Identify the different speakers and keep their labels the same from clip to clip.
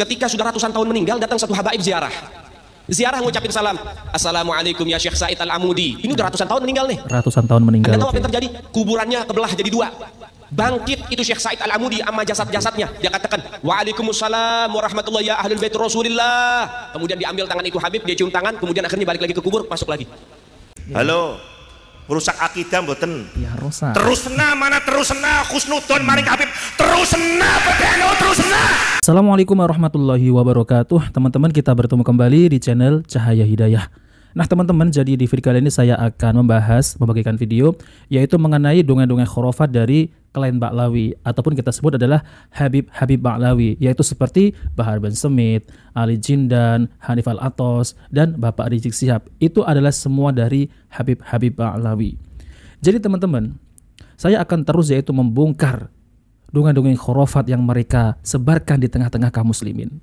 Speaker 1: Ketika sudah ratusan tahun meninggal, datang satu habaib ziarah. Ziarah ngucapin salam, assalamualaikum ya Syekh Said Al-Amudi. Ini udah ratusan tahun meninggal nih.
Speaker 2: Ratusan tahun meninggal.
Speaker 1: Anda tahu apa yang terjadi? Kuburannya kebelah jadi dua. Bangkit itu Syekh Said Al-Amudi sama jasad-jasadnya. Dia katakan, waalaikumsalam warahmatullahi ya ahlul bait Rasulillah. Kemudian diambil tangan itu Habib, dia cium tangan, kemudian akhirnya balik lagi ke kubur, masuk lagi.
Speaker 3: Halo, rusak akidah mboten?
Speaker 2: Ya rusak.
Speaker 3: Terus sena mana terus sena khusnudon maring Habib. Terus sena bedeno terus sena.
Speaker 2: Assalamualaikum warahmatullahi wabarakatuh. Teman-teman, kita bertemu kembali di channel Cahaya Hidayah. Nah teman-teman, jadi di video kali ini saya akan membagikan video yaitu mengenai dongeng-dongeng khurafat dari klan Ba'lawi ataupun kita sebut adalah Habib Ba'lawi, yaitu seperti Bahar bin Smith, Ali Jindan, Hanif Al-Atos, dan Bapak Rizik Syihab. Itu adalah semua dari Habib Ba'lawi. Jadi teman-teman, saya akan terus yaitu membongkar dongeng-dongeng khurafat yang mereka sebarkan di tengah-tengah kaum muslimin.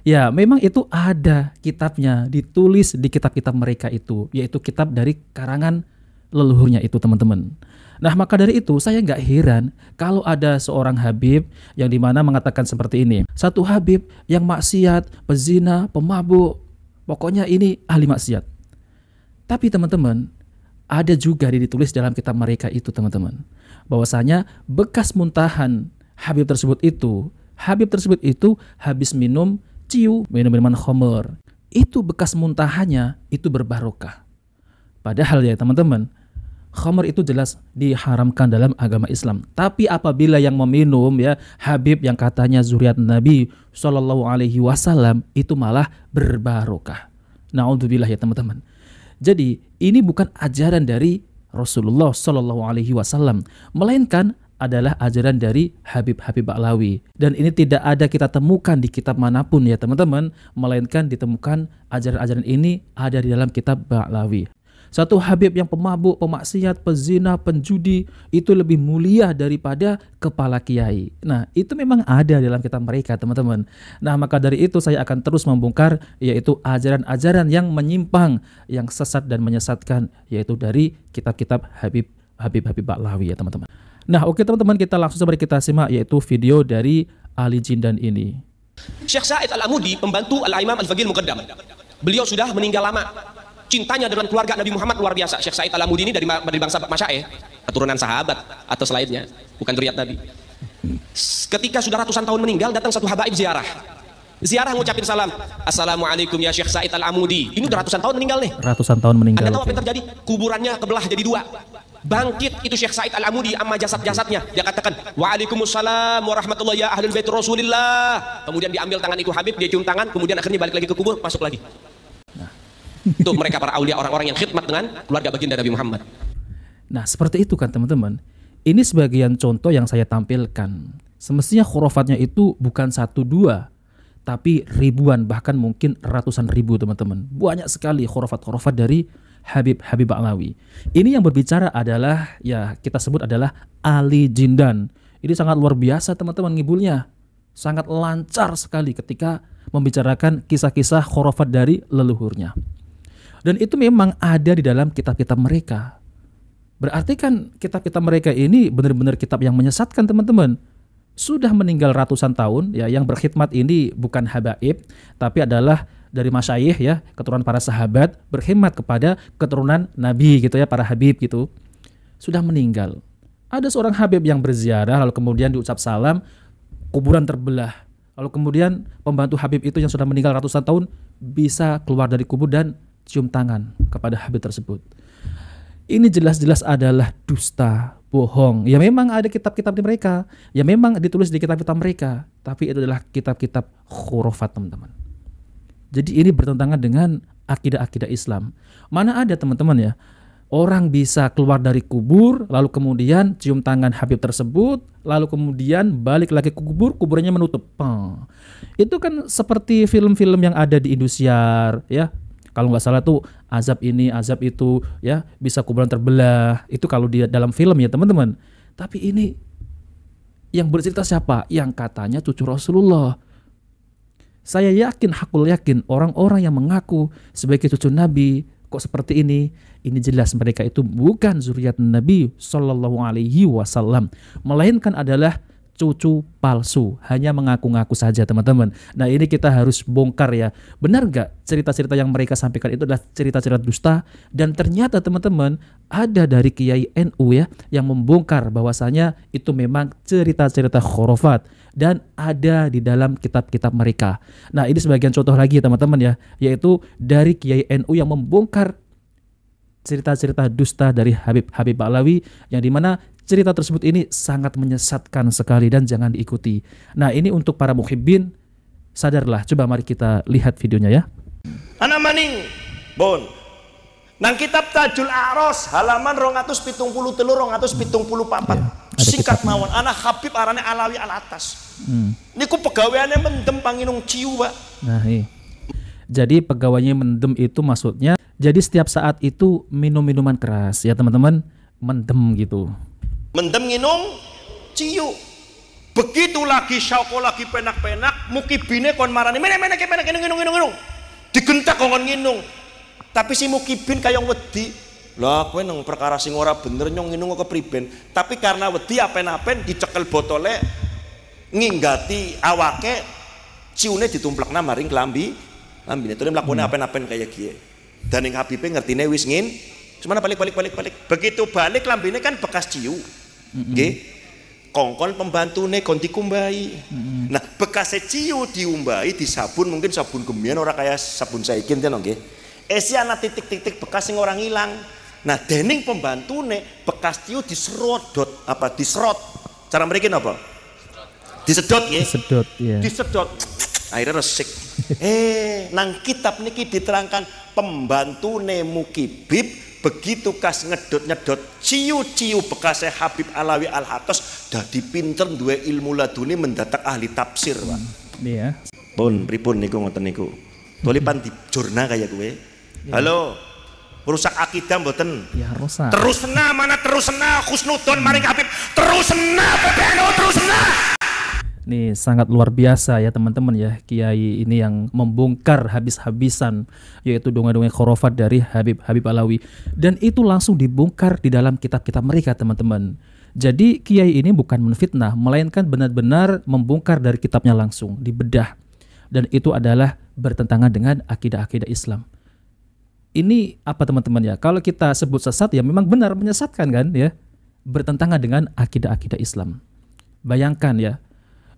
Speaker 2: Ya, memang itu ada kitabnya, ditulis di kitab-kitab mereka itu, yaitu kitab dari karangan leluhurnya itu teman-teman. Nah maka dari itu saya nggak heran kalau ada seorang Habib yang dimana mengatakan seperti ini. Satu Habib yang maksiat, pezina, pemabuk, pokoknya ini ahli maksiat. Tapi teman-teman, ada juga ditulis dalam kitab mereka itu teman-teman, bahwasanya bekas muntahan Habib tersebut itu habis minum minuman khamr, itu bekas muntahannya itu berbarokah. Padahal ya teman-teman, khamr itu jelas diharamkan dalam agama Islam. Tapi apabila yang meminum ya Habib yang katanya zuriat Nabi Shallallahu Alaihi Wasallam itu malah berbarokah. Naudzubillah ya teman-teman. Jadi ini bukan ajaran dari Rasulullah Shallallahu Alaihi Wasallam, melainkan adalah ajaran dari Habib Ba'lawi. Dan ini tidak ada kita temukan di kitab manapun ya teman-teman, melainkan ditemukan ajaran-ajaran ini ada di dalam kitab Ba'lawi. Satu Habib yang pemabuk, pemaksiat, pezina, penjudi itu lebih mulia daripada kepala kiai. Nah itu memang ada dalam kitab mereka teman-teman. Nah maka dari itu saya akan terus membongkar yaitu ajaran-ajaran yang menyimpang, yang sesat dan menyesatkan, yaitu dari kitab-kitab Habib Ba'lawi ya teman-teman. Nah oke teman-teman, kita langsung saja kita simak yaitu video dari Ali Jindan ini.
Speaker 1: Syekh Said Al-Amudi, pembantu Al-Imam Al-Faqih Al-Muqaddam. Beliau sudah meninggal lama. Cintanya dengan keluarga Nabi Muhammad luar biasa. Syekh Said Al-Amudi ini dari bangsa Masyaih, keturunan sahabat atau selainnya, bukan zuriat Nabi. Ketika sudah ratusan tahun meninggal, datang satu habaib ziarah. Ziarah ngucapin salam, assalamualaikum ya Syekh Said Al-Amudi. Ini udah ratusan tahun meninggal nih.
Speaker 2: Ratusan tahun meninggal.
Speaker 1: Anda tahu apa yang terjadi? Kuburannya kebelah jadi dua. Bangkit itu Syekh Said Al-Amudi sama jasad-jasadnya. Dia katakan, waalaikumsalam warahmatullahi ya ahlul bait Rasulillah. Kemudian diambil tangan itu Habib, dia cium tangan, kemudian akhirnya balik lagi ke kubur, masuk lagi. Itu mereka para aulia, orang-orang yang khidmat dengan keluarga baginda Nabi Muhammad.
Speaker 2: Nah seperti itu kan teman-teman. Ini sebagian contoh yang saya tampilkan. Semestinya khurafatnya itu bukan 1, 2, tapi ribuan, bahkan mungkin ratusan ribu teman-teman. Banyak sekali khurafat-khurafat dari Habib Ba'lawi. Ini yang berbicara adalah ya kita sebut adalah Ali Jindan. Ini sangat luar biasa teman-teman ngibulnya. Sangat lancar sekali ketika membicarakan kisah-kisah khurafat dari leluhurnya. Dan itu memang ada di dalam kitab-kitab mereka. Berarti kan kitab-kitab mereka ini benar-benar kitab yang menyesatkan teman-teman. Sudah meninggal ratusan tahun ya, yang berkhidmat ini bukan habaib tapi adalah dari masyayikh ya, keturunan para sahabat berkhidmat kepada keturunan Nabi gitu ya, para habib gitu. Sudah meninggal. Ada seorang habib yang berziarah lalu kemudian diucap salam, kuburan terbelah. Lalu kemudian pembantu habib itu yang sudah meninggal ratusan tahun bisa keluar dari kubur dan cium tangan kepada habib tersebut. Ini jelas-jelas adalah dusta, bohong. Ya memang ada kitab-kitab di mereka, ya memang ditulis di kitab-kitab mereka, tapi itu adalah kitab-kitab khurafat teman-teman. Jadi ini bertentangan dengan akidah-akidah Islam. Mana ada teman-teman ya, orang bisa keluar dari kubur, lalu kemudian cium tangan habib tersebut, lalu kemudian balik lagi ke kubur, kuburannya menutup. Itu kan seperti film-film yang ada di Indosiar ya. Kalau nggak salah tuh azab ini, azab itu ya, bisa kuburan terbelah. Itu kalau di dalam film ya teman-teman. Tapi ini yang bercerita siapa? Yang katanya cucu Rasulullah. Saya yakin, hakul yakin orang-orang yang mengaku sebagai cucu Nabi kok seperti ini jelas mereka itu bukan zuriat Nabi Shallallahu Alaihi Wasallam, melainkan adalah cucu palsu, hanya mengaku-ngaku saja teman-teman. Nah ini kita harus bongkar ya, benar nggak cerita-cerita yang mereka sampaikan itu adalah cerita-cerita dusta? Dan ternyata teman-teman ada dari Kiai NU ya yang membongkar bahwasanya itu memang cerita-cerita khurafat dan ada di dalam kitab-kitab mereka. Nah ini sebagian contoh lagi teman-teman ya, yaitu dari Kiai NU yang membongkar cerita-cerita dusta dari Habib Ba'lawi yang dimana cerita tersebut ini sangat menyesatkan sekali dan jangan diikuti. Nah ini untuk para muhibbin, sadarlah. Coba mari kita lihat videonya ya.
Speaker 3: Anak maning bon nang kitab Tajul A'ros halaman 273 274
Speaker 2: Ya,
Speaker 3: singkat
Speaker 2: kitabnya.
Speaker 3: mawon anak Habib arane Alawi Al Atas niku pegawaiannya mendem panginung ciu Pak.
Speaker 2: Nah jadi pegawainya mendem itu maksudnya, jadi setiap saat itu minum minuman keras ya teman-teman, mendem gitu.
Speaker 3: Mendem nginung ciu begitu lagi syauko lagi penak-penak mukibine kon marani menek nginung digentak kon nginung tapi si mukibin kaya wedi lah kowe nang perkara sing ora bener nyong nginung kok kepriben tapi karena wedi apen-apen dicekel botole nginggati awake ciune ditumplekna maring lambine itu mlakune apen-apen kaya kiye dan ing Habibe ngertine wis ngin semana balik begitu balik lambine kan bekas ciu nggih kongkon pembantune kon dikumbahi nah bekas ciu diumbahi disabun mungkin sabun gemian ora kaya sabun saiki enten nggih esi ana titik-titik bekas sing ora ngilang nah dening pembantune bekas ciu diserot cara mriki napa disedot nggih
Speaker 2: Sedot ya.
Speaker 3: disedot akhirnya resik nang kitab niki diterangkan pembantune Mukibib begitu kas nyedot ciu-ciu bekasnya Habib Alawi Al Atas dadi pinter duwe ilmu laduni mendadak ahli tafsir Pak.
Speaker 2: Iya.
Speaker 3: Pun pripun niku ngoten niku. Tulipan di jurnal kaya kowe. Halo. Rusak akidah mboten?
Speaker 2: Ya rusak.
Speaker 3: Terus mana khusnudon maring Habib. Terus PBNU terus
Speaker 2: Nih sangat luar biasa ya teman-teman ya, Kiai ini yang membongkar habis-habisan yaitu dongeng-dongeng khurafat dari Habib Alawi, dan itu langsung dibongkar di dalam kitab-kitab mereka teman-teman. Jadi Kiai ini bukan menfitnah, melainkan benar-benar membongkar dari kitabnya langsung, dibedah, dan itu adalah bertentangan dengan akidah-akidah Islam. Ini apa teman-teman ya, kalau kita sebut sesat ya memang benar menyesatkan kan ya, bertentangan dengan akidah-akidah Islam. Bayangkan ya,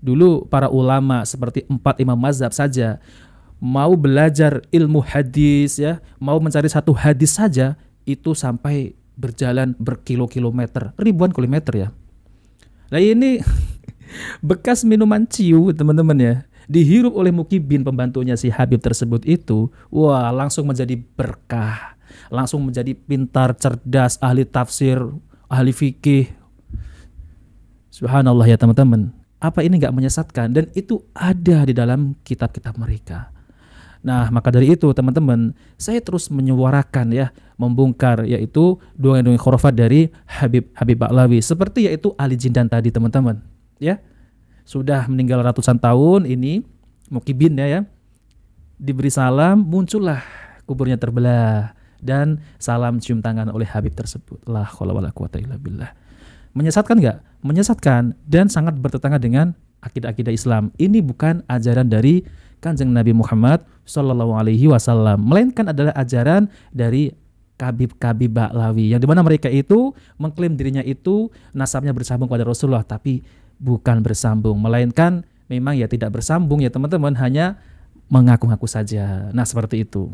Speaker 2: dulu para ulama seperti 4 imam mazhab saja mau belajar ilmu hadis ya, mau mencari satu hadis saja itu sampai berjalan berkilo-kilometer, ribuan kilometer ya. Nah ini bekas minuman ciu teman-teman ya, dihirup oleh Mukibin pembantunya si Habib tersebut itu, wah langsung menjadi berkah, langsung menjadi pintar, cerdas, ahli tafsir, ahli fikih. Subhanallah ya teman-teman. Apa ini nggak menyesatkan? Dan itu ada di dalam kitab-kitab mereka. Nah maka dari itu teman-teman, saya terus menyuarakan ya, membongkar yaitu dongeng-dongeng khurafat dari Habib Ba'lawi, seperti yaitu Ali Jindan tadi teman-teman ya, sudah meninggal ratusan tahun ini Mukibin ya, diberi salam muncullah kuburnya terbelah dan salam cium tangan oleh Habib tersebut. La haula wala quwata illa billah. Menyesatkan nggak? Menyesatkan dan sangat bertentangan dengan akidah-akidah Islam. Ini bukan ajaran dari Kanjeng Nabi Muhammad Sallallahu Alaihi Wasallam, melainkan adalah ajaran dari Habib Ba'lawi, yang dimana mereka itu mengklaim dirinya itu nasabnya bersambung pada Rasulullah, tapi bukan bersambung, melainkan memang ya tidak bersambung ya teman-teman, hanya mengaku-ngaku saja. Nah seperti itu.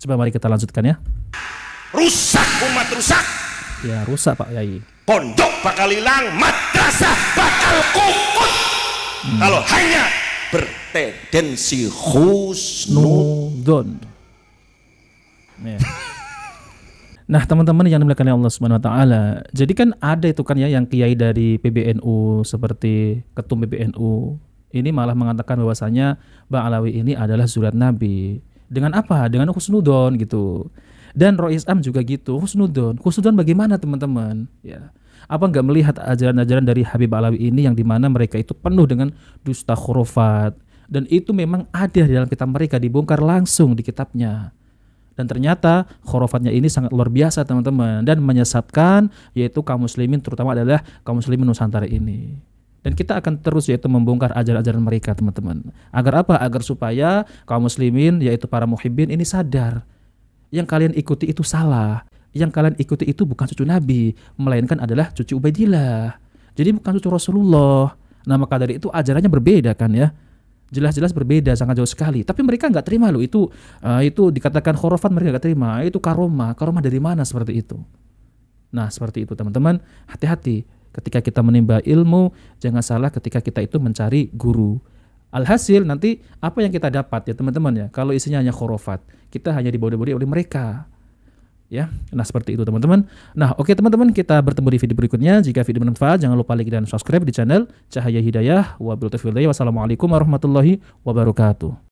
Speaker 2: Coba mari kita lanjutkan ya.
Speaker 3: rusak umat rusak
Speaker 2: Ya rusak Pak Yai.
Speaker 3: pondok bakal hilang madrasah bakal kukut kalau hanya bertendensi husnudon.
Speaker 2: Ya. Nah teman-teman yang dimuliakan oleh Allah Subhanahu Wa Taala, jadi kan ada itu kan ya yang kiai dari PBNU seperti ketum PBNU ini malah mengatakan bahwasanya Ba'lawi ini adalah zuriat Nabi. Dengan apa? Dengan husnudon gitu. Dan Rois Am juga gitu, husnudon. Husnudon bagaimana teman-teman? Ya. Apa nggak melihat ajaran-ajaran dari Habib Ba'lawi ini yang dimana mereka itu penuh dengan dusta khurafat, dan itu memang ada di dalam kitab mereka, dibongkar langsung di kitabnya. Dan ternyata khurafatnya ini sangat luar biasa teman-teman, dan menyesatkan yaitu kaum muslimin, terutama adalah kaum muslimin Nusantara ini. Dan kita akan terus yaitu membongkar ajaran-ajaran mereka, teman-teman. Agar apa? Agar supaya kaum muslimin yaitu para muhibbin ini sadar yang kalian ikuti itu salah. Yang kalian ikuti itu bukan cucu Nabi, melainkan adalah cucu Ubaidillah. Jadi bukan cucu Rasulullah. Nah, maka dari itu ajarannya berbeda kan ya. Jelas-jelas berbeda, sangat jauh sekali. Tapi mereka nggak terima loh itu dikatakan khurafat, mereka nggak terima. Itu karomah dari mana seperti itu? Nah, seperti itu teman-teman. Hati-hati ketika kita menimba ilmu, jangan salah ketika kita itu mencari guru. Alhasil nanti apa yang kita dapat ya teman-teman ya. Kalau isinya hanya khurafat, kita hanya dibodoh-bodohi oleh mereka. Ya, nah seperti itu teman-teman. Nah, oke teman-teman, kita bertemu di video berikutnya. Jika video bermanfaat, jangan lupa like dan subscribe di channel Cahaya Hidayah. Wassalamualaikum warahmatullahi wabarakatuh.